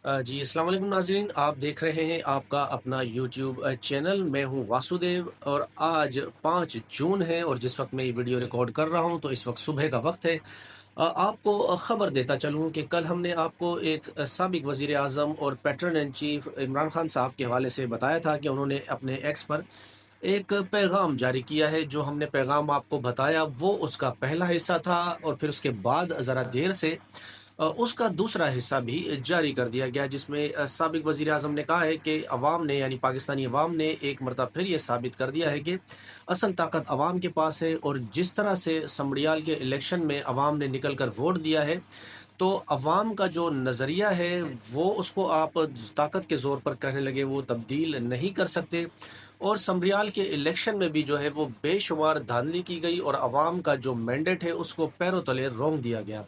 जी, अस्सलाम वालेकुम नाज़रीन। आप देख रहे हैं आपका अपना यूट्यूब चैनल। मैं हूं वासुदेव और आज 5 जून है और जिस वक्त मैं ये वीडियो रिकॉर्ड कर रहा हूं तो इस वक्त सुबह का वक्त है। आपको खबर देता चलूं कि कल हमने आपको एक साबिक वज़ीर आज़म और pattern in chief Imran Khan साहब के हवाले से बताया था कि उन्होंने अपने एक्स पर एक पैगाम जारी किया है। जो हमने पैगाम आपको बताया वो उसका पहला हिस्सा था और फिर उसके बाद ज़रा देर से उसका दूसरा हिस्सा भी जारी कर दिया गया, जिसमें साबिक वज़ीर आज़म ने कहा है कि अवाम ने यानी पाकिस्तानी अवाम ने एक मरतबा फिर ये साबित कर दिया है कि असल ताकत अवाम के पास है। और जिस तरह से समड़ियाल के इलेक्शन में अवाम ने निकल कर वोट दिया है, तो अवाम का जो नज़रिया है वो उसको आप ताकत के ज़ोर पर कहने लगे वो तब्दील नहीं कर सकते। और समरियाल के इलेक्शन में भी जो है वो बेशुमार धांधली की गई और अवाम का जो मैंडेट है उसको पैरों तले रोंक दिया गया।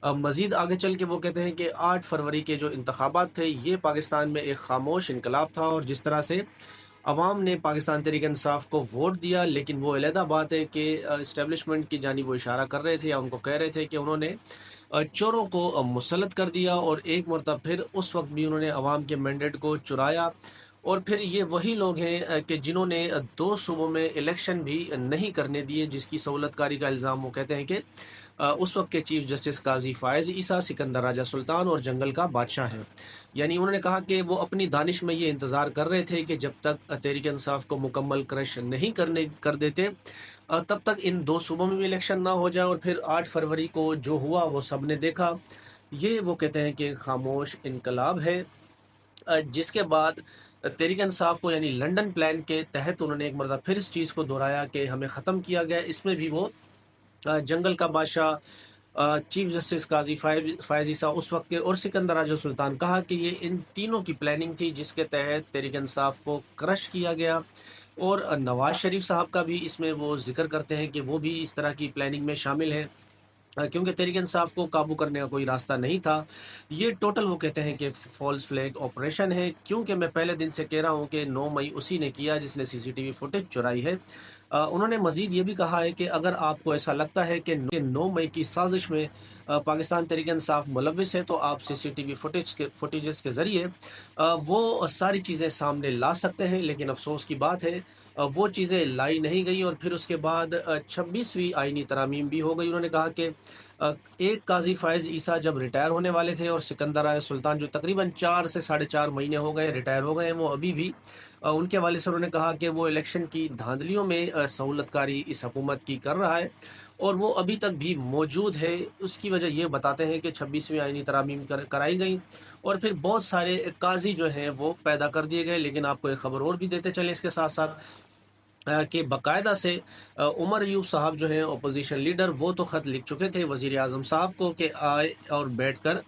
अब मज़ीद आगे चल के वो कहते हैं कि 8 फरवरी के जो इंतखाबात थे ये पाकिस्तान में एक खामोश इनकलाब था, और जिस तरह से अवाम ने पाकिस्तान तहरीक इंसाफ को वोट दिया, लेकिन वो अलहदा बात है कि इस्टेब्लिशमेंट की जानिब वो इशारा कर रहे थे या उनको कह रहे थे कि उन्होंने चोरों को मुसल्लत कर दिया और एक मरतबा फिर उस वक्त भी उन्होंने अवाम के मैंडेट को चुराया। और फिर ये वही लोग हैं कि जिन्होंने 2 सूबों में इलेक्शन भी नहीं करने दिए, जिसकी सहूलतकारी का इल्ज़ाम वो कहते हैं कि उस वक्त के चीफ जस्टिस काजी फ़ायज़ ईसा, सिकंदर राजा सुल्तान और जंगल का बादशाह हैं। यानी उन्होंने कहा कि वो अपनी दानिश में ये इंतज़ार कर रहे थे कि जब तक तहरीक इंसाफ को मुकम्मल क्रश नहीं कर देते, तब तक इन 2 सूबों में भी इलेक्शन ना हो जाए। और फिर 8 फरवरी को जो हुआ वो सब ने देखा। ये वो कहते हैं कि खामोश इनकलाब है। जिसके बाद तहरीक इंसाफ को यानी लंदन प्लान के तहत उन्होंने एक मरतबा फिर इस चीज़ को दोहराया कि हमें ख़त्म किया गया। इसमें भी वो जंगल का बादशाह, चीफ जस्टिस काजी फ़ायज़ ईसा उस वक्त के, और सिकंदर राजा सुल्तान, कहा कि ये इन तीनों की प्लानिंग थी जिसके तहत तहरीक इंसाफ को क्रश किया गया। और नवाज शरीफ साहब का भी इसमें वो जिक्र करते हैं कि वो भी इस तरह की प्लानिंग में शामिल हैं, क्योंकि तहरीक इंसाफ को काबू करने का कोई रास्ता नहीं था। ये टोटल वो कहते हैं कि फॉल्स फ्लैग ऑपरेशन है, क्योंकि मैं पहले दिन से कह रहा हूँ कि 9 मई उसी ने किया जिसने सीसीटीवी फुटेज चुराई है। उन्होंने मजीद ये भी कहा है कि अगर आपको ऐसा लगता है कि 9 मई की साजिश में पाकिस्तान तहरीक इंसाफ मुलविस है, तो आप सीसीटीवी फुटेजेस के ज़रिए वो सारी चीज़ें सामने ला सकते हैं। लेकिन अफसोस की बात है वो चीज़ें लाई नहीं गई। और फिर उसके बाद 26वीं आईनी तरामीम भी हो गई। उन्होंने कहा कि एक काजी फ़ायज़ ईसा जब रिटायर होने वाले थे, और सिकंदर राय सुल्तान जो तकरीबन 4 से साढ़े 4 महीने हो गए रिटायर हो गए हैं, वो अभी भी उनके हवाले से उन्होंने कहा कि वो इलेक्शन की धांधलियों में सहूलतकारी इस हुकूमत की कर रहा है और वो अभी तक भी मौजूद है। उसकी वजह ये बताते हैं कि 26वीं आईनी तरामीम कराई गई और फिर बहुत सारे काजी जो हैं वो पैदा कर दिए गए। लेकिन आपको एक खबर और भी देते चले इसके साथ साथ कि बाकायदा से उमर अयूब साहब जो हैं अपोजिशन लीडर, वो तो ख़त लिख चुके थे वज़ीर आज़म साहब को कि आए और बैठकर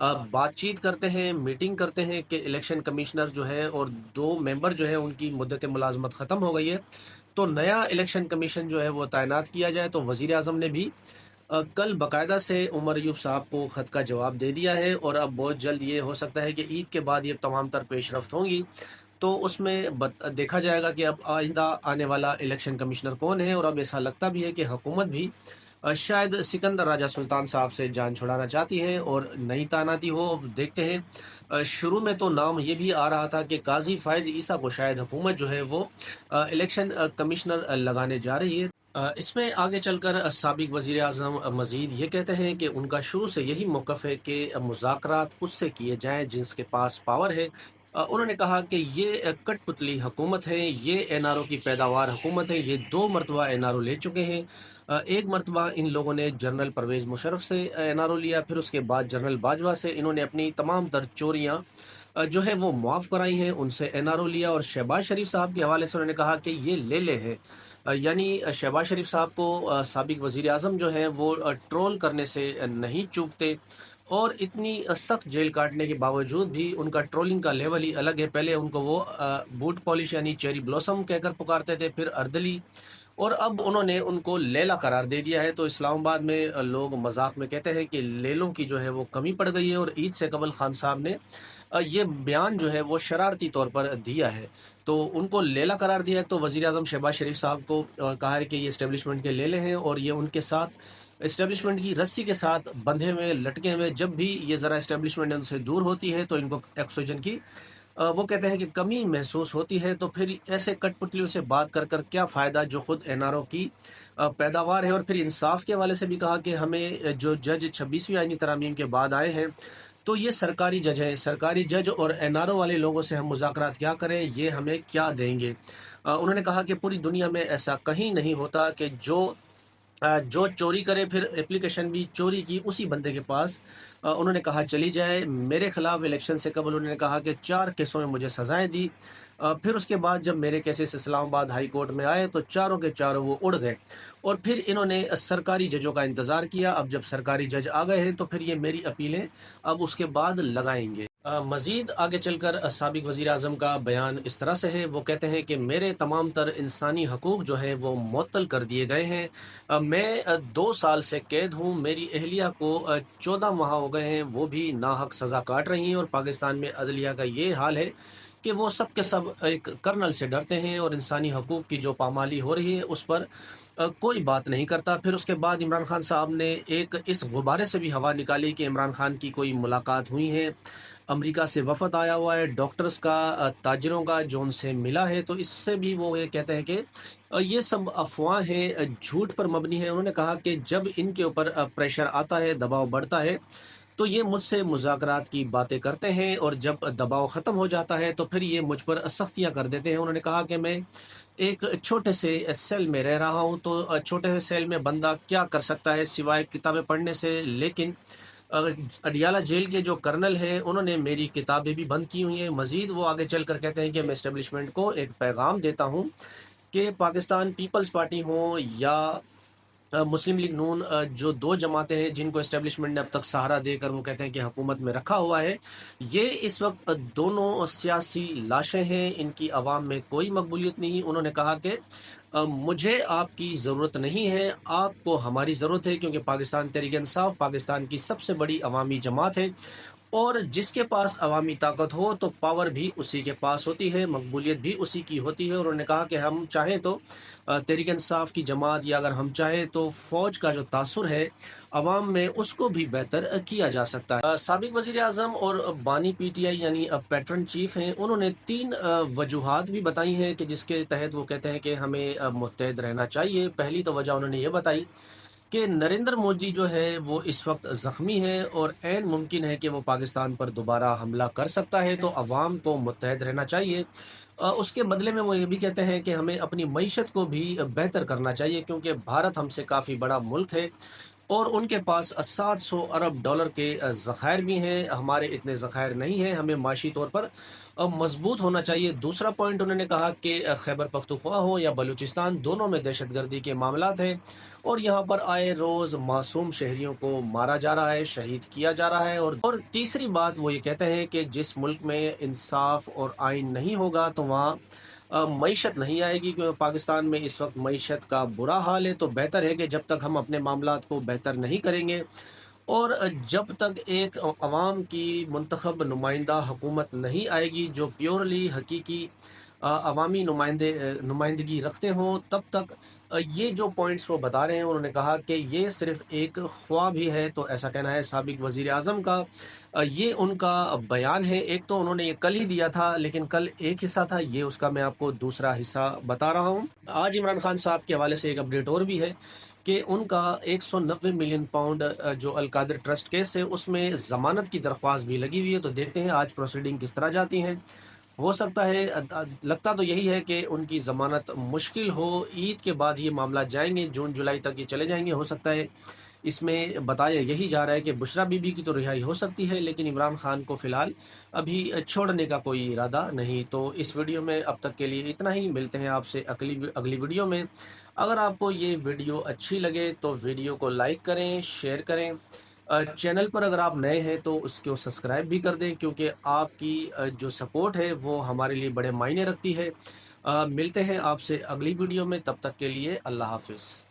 बातचीत करते हैं, मीटिंग करते हैं कि इलेक्शन कमिश्नर जो हैं और 2 मेंबर जो हैं उनकी मुद्दत मुलाज़मत ख़त्म हो गई है, तो नया इलेक्शन कमीशन जो है वो तैनात किया जाए। तो वज़ीर आज़म ने भी कल बाकायदा से उमर अयूब साहब को ख़त का जवाब दे दिया है, और अब बहुत जल्द ये हो सकता है कि ईद के बाद ये तमाम तर पेशरफ्त होंगी। तो उसमें देखा जाएगा कि अब आइंदा आने वाला इलेक्शन कमिश्नर कौन है। और अब ऐसा लगता भी है कि हुकूमत भी शायद सिकंदर राजा सुल्तान साहब से जान छुड़ाना चाहती है और नई तानाती हो। अब देखते हैं। शुरू में तो नाम ये भी आ रहा था कि काजी फ़ायज़ ईसा को शायद हुकूमत जो है वो इलेक्शन कमिश्नर लगाने जा रही है। इसमें आगे चलकर साबिक वज़ीर आज़म मज़ीद ये कहते हैं कि उनका शुरू से यही मौक़िफ़ है कि मुज़ाकरात उससे किए जाएँ जिसके पास पावर है। उन्होंने कहा कि ये कठपुतली हुकूमत है, ये एनआरओ की पैदावार हुकूमत है। ये 2 मरतबा एनआरओ ले चुके हैं। एक मरतबा इन लोगों ने जनरल परवेज़ मुशर्रफ से एनआरओ लिया, फिर उसके बाद जनरल बाजवा से इन्होंने अपनी तमाम तर चोरियाँ जो है वो मुआफ़ कराई हैं, उनसे एनआरओ लिया। और शहबाज शरीफ साहब के हवाले से उन्होंने कहा कि ये ले हैं। यानी शहबाज शरीफ साहब को साबिक वज़ीर आज़म जो है वो ट्रोल करने से नहीं चूकते, और इतनी सख्त जेल काटने के बावजूद भी उनका ट्रोलिंग का लेवल ही अलग है। पहले उनको वो बूट पॉलिश यानी चेरी ब्लॉसम कहकर पुकारते थे, फिर अर्दली, और अब उन्होंने उनको लैला करार दे दिया है। तो इस्लामाबाद में लोग मजाक में कहते हैं कि लेलों की जो है वो कमी पड़ गई है। और ईद से कबल खान साहब ने ये बयान जो है वो शरारती तौर पर दिया है, तो उनको लेला करार दिया है। तो वज़ीर आज़म शहबाज शरीफ साहब को कहा है कि ये इस्टेब्लिशमेंट के लेले हैं और ये उनके साथ एस्टेब्लिशमेंट की रस्सी के साथ बंधे हुए, लटके हुए, जब भी ये ज़रा एस्टेब्लिशमेंट उनसे दूर होती है तो इनको ऑक्सीजन की वो कहते हैं कि कमी महसूस होती है। तो फिर ऐसे कठपुतलियों से बात कर कर क्या फ़ायदा, जो खुद एनआरओ की पैदावार है। और फिर इंसाफ के हवाले से भी कहा कि हमें जो जज 26वीं आईनी तरमीम के बाद आए हैं, तो ये सरकारी जज हैं, सरकारी जज और एनआरओ वाले लोगों से हम मुज़ाकरात क्या करें, ये हमें क्या देंगे। उन्होंने कहा कि पूरी दुनिया में ऐसा कहीं नहीं होता कि जो चोरी करे फिर एप्लीकेशन भी चोरी की उसी बंदे के पास उन्होंने कहा चली जाए। मेरे खिलाफ इलेक्शन से कबल उन्होंने कहा कि 4 केसों में मुझे सजाएं दी। फिर उसके बाद जब मेरे केसेस इस्लामाबाद हाई कोर्ट में आए तो चारों के चारों वो उड़ गए। और फिर इन्होंने सरकारी जजों का इंतज़ार किया। अब जब सरकारी जज आ गए हैं तो फिर ये मेरी अपीलें अब उसके बाद लगाएंगे। मज़ीद आगे चलकर साबिक वज़ीर आज़म का बयान इस तरह से है। वो कहते हैं कि मेरे तमाम तर इंसानी हकूक़ जो हैं वो मुअत्तल कर दिए गए हैं। मैं 2 साल से कैद हूँ। मेरी अहलिया को 14 माह हो गए हैं, वो भी नाहक सज़ा काट रही हैं। और पाकिस्तान में अदलिया का ये हाल है कि वो सब के सब एक कर्नल से डरते हैं और इंसानी हकूक़ की जो पामाली हो रही है उस पर कोई बात नहीं करता। फिर उसके बाद इमरान खान साहब ने एक इस गुब्बारे से भी हवा निकाली कि इमरान खान की कोई मुलाकात हुई है, अमेरिका से वफद आया हुआ है, डॉक्टर्स का, ताजिरों का जो उनसे मिला है। तो इससे भी वो ये कहते हैं कि ये सब अफवाह है, झूठ पर मबनी है। उन्होंने कहा कि जब इनके ऊपर प्रेशर आता है, दबाव बढ़ता है, तो ये मुझसे मुज़ाकरात की बातें करते हैं और जब दबाव ख़त्म हो जाता है तो फिर ये मुझ पर सख्तियाँ कर देते हैं। उन्होंने कहा कि मैं एक छोटे से सेल में रह रहा हूँ, तो छोटे से सेल में बंदा क्या कर सकता है सिवाय किताबें पढ़ने से। लेकिन अडियाला जेल के जो कर्नल हैं उन्होंने मेरी किताबें भी बंद की हुई हैं। मज़ीद वो आगे चल कर कहते हैं कि मैं इस्टेब्लिशमेंट को एक पैगाम देता हूँ कि पाकिस्तान पीपल्स पार्टी हो या मुस्लिम लीग नून, जो 2 जमातें हैं जिनको एस्टेब्लिशमेंट ने अब तक सहारा देकर वो कहते हैं कि हुकूमत में रखा हुआ है, ये इस वक्त दोनों सियासी लाशें हैं, इनकी अवाम में कोई मकबूलियत नहीं। उन्होंने कहा कि मुझे आपकी ज़रूरत नहीं है, आपको हमारी ज़रूरत है, क्योंकि पाकिस्तान तहरीक इंसाफ पाकिस्तान की सबसे बड़ी अवामी जमात है। और जिसके पास अवामी ताकत हो तो पावर भी उसी के पास होती है, मकबूलियत भी उसी की होती है। और उन्होंने कहा कि हम चाहें तो तहरीक इंसाफ की जमात, या अगर हम चाहें तो फ़ौज का जो तासुर है अवाम में, उसको भी बेहतर किया जा सकता है। साबिक वज़ीर आज़म और बानी पीटीआई यानी पैटर्न चीफ हैं, उन्होंने 3 वजूहात भी बताई हैं कि जिसके तहत वो कहते हैं कि हमें मुत्तहद रहना चाहिए। पहली तो वजह उन्होंने ये बताई कि नरेंद्र मोदी जो है वो इस वक्त ज़ख्मी है और ऐन मुमकिन है कि वो पाकिस्तान पर दोबारा हमला कर सकता है, तो अवाम को मुत्तहद रहना चाहिए। उसके बदले में वो ये भी कहते हैं कि हमें अपनी मईशत को भी बेहतर करना चाहिए, क्योंकि भारत हमसे काफ़ी बड़ा मुल्क है और उनके पास 700 अरब डॉलर के ज़खायर भी हैं, हमारे इतने ज़खायर नहीं हैं, हमें माशी तौर पर मजबूत होना चाहिए। दूसरा पॉइंट उन्होंने कहा कि खैबर पख्तूनख्वा हो या बलूचिस्तान, दोनों में दहशतगर्दी के मामलात हैं और यहाँ पर आए रोज़ मासूम शहरियों को मारा जा रहा है, शहीद किया जा रहा है। और तीसरी बात वो ये कहते हैं कि जिस मुल्क में इंसाफ और आइन नहीं होगा तो वहाँ मईशत नहीं आएगी, क्योंकि पाकिस्तान में इस वक्त मईशत का बुरा हाल है। तो बेहतर है कि जब तक हम अपने मामलात को बेहतर नहीं करेंगे और जब तक एक अवाम की मुंतखब नुमाइंदा हुकूमत नहीं आएगी जो प्योरली हकीकी अवामी नुमाइंदगी रखते हों, तब तक ये जो पॉइंट्स वो बता रहे हैं, उन्होंने कहा कि ये सिर्फ एक ख्वाब ही है। तो ऐसा कहना है साबिक वज़ीर आज़म का। ये उनका बयान है। एक तो उन्होंने ये कल ही दिया था, लेकिन कल एक हिस्सा था, ये उसका मैं आपको दूसरा हिस्सा बता रहा हूँ। आज इमरान खान साहब के हवाले से एक अपडेट और भी है कि उनका 190 मिलियन पाउंड जो अलकादिर ट्रस्ट केस है उसमें ज़मानत की दरख्वास्त भी लगी हुई है। तो देखते हैं आज प्रोसीडिंग किस तरह जाती हैं। हो सकता है, लगता तो यही है कि उनकी ज़मानत मुश्किल हो, ईद के बाद ये मामला जाएंगे, जून जुलाई तक ये चले जाएंगे। हो सकता है इसमें बताया यही जा रहा है कि बुशरा बीबी की तो रिहाई हो सकती है, लेकिन इमरान खान को फ़िलहाल अभी छोड़ने का कोई इरादा नहीं। तो इस वीडियो में अब तक के लिए इतना ही। मिलते हैं आपसे अगली वीडियो में। अगर आपको ये वीडियो अच्छी लगे तो वीडियो को लाइक करें, शेयर करें। चैनल पर अगर आप नए हैं तो उसको सब्सक्राइब भी कर दें, क्योंकि आपकी जो सपोर्ट है वो हमारे लिए बड़े मायने रखती है। मिलते हैं आपसे अगली वीडियो में, तब तक के लिए अल्लाह हाफ़िज़।